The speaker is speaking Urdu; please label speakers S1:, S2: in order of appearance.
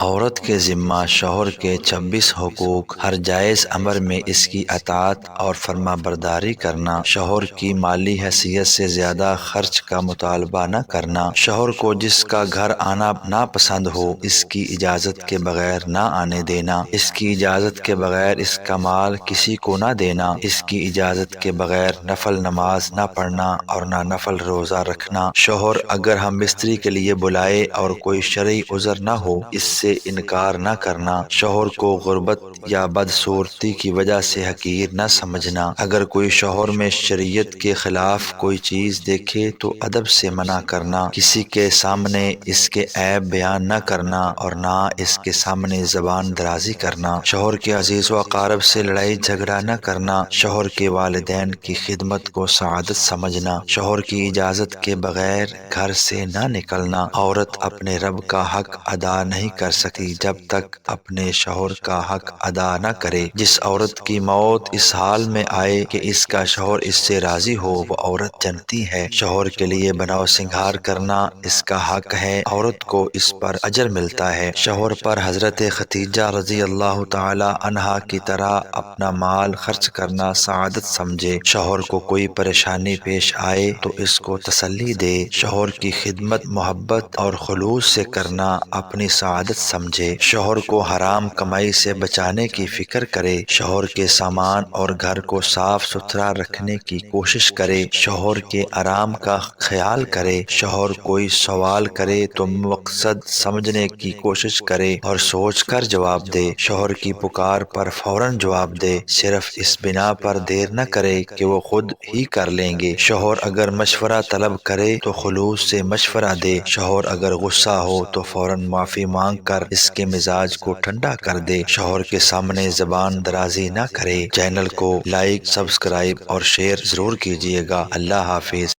S1: عورت کے ذمہ شوہر کے 26 حقوق۔ ہر جائز امر میں اس کی اطاعت اور فرما برداری کرنا، شوہر کی مالی حیثیت سے زیادہ خرچ کا مطالبہ نہ کرنا، شوہر کو جس کا گھر آنا ناپسند ہو اس کی اجازت کے بغیر نہ آنے دینا، اس کی اجازت کے بغیر اس کا مال کسی کو نہ دینا، اس کی اجازت کے بغیر نفل نماز نہ پڑھنا اور نہ نفل روزہ رکھنا، شوہر اگر ہم مستری کے لیے بلائے اور کوئی شرعی عذر نہ ہو اس سے انکار نہ کرنا، شوہر کو غربت یا بدصورتی کی وجہ سے حقیر نہ سمجھنا، اگر کوئی شوہر میں شریعت کے خلاف کوئی چیز دیکھے تو ادب سے منع کرنا، کسی کے سامنے اس کے عیب بیان نہ کرنا اور نہ اس کے سامنے زبان درازی کرنا، شوہر کے عزیز و اقارب سے لڑائی جھگڑا نہ کرنا، شوہر کے والدین کی خدمت کو سعادت سمجھنا، شوہر کی اجازت کے بغیر گھر سے نہ نکلنا، عورت اپنے رب کا حق ادا نہیں کر سکتی جب تک اپنے شوہر کا حق ادا نہ کرے، جس عورت کی موت اس حال میں آئے کہ اس کا شوہر اس سے راضی ہو وہ عورت جنتی ہے، شوہر کے لیے بناؤ سنگھار کرنا اس کا حق ہے، عورت کو اس پر اجر ملتا ہے، شوہر پر حضرت ختیجہ رضی اللہ تعالی عنہا کی طرح اپنا مال خرچ کرنا سعادت سمجھے، شوہر کو کوئی پریشانی پیش آئے تو اس کو تسلی دے، شوہر کی خدمت محبت اور خلوص سے کرنا اپنی سعادت سمجھے، شوہر کو حرام کمائی سے بچانے کی فکر کرے، شوہر کے سامان اور گھر کو صاف ستھرا رکھنے کی کوشش کرے، شوہر کے آرام کا خیال کرے، شوہر کوئی سوال کرے تو مقصد سمجھنے کی کوشش کرے اور سوچ کر جواب دے، شوہر کی پکار پر فوراً جواب دے، صرف اس بنا پر دیر نہ کرے کہ وہ خود ہی کر لیں گے، شوہر اگر مشورہ طلب کرے تو خلوص سے مشورہ دے، شوہر اگر غصہ ہو تو فوراً معافی مانگ کر اس کے مزاج کو ٹھنڈا کر دے، شوہر کے سامنے زبان درازی نہ کرے۔ چینل کو لائک، سبسکرائب اور شیئر ضرور کیجیے گا۔ اللہ حافظ۔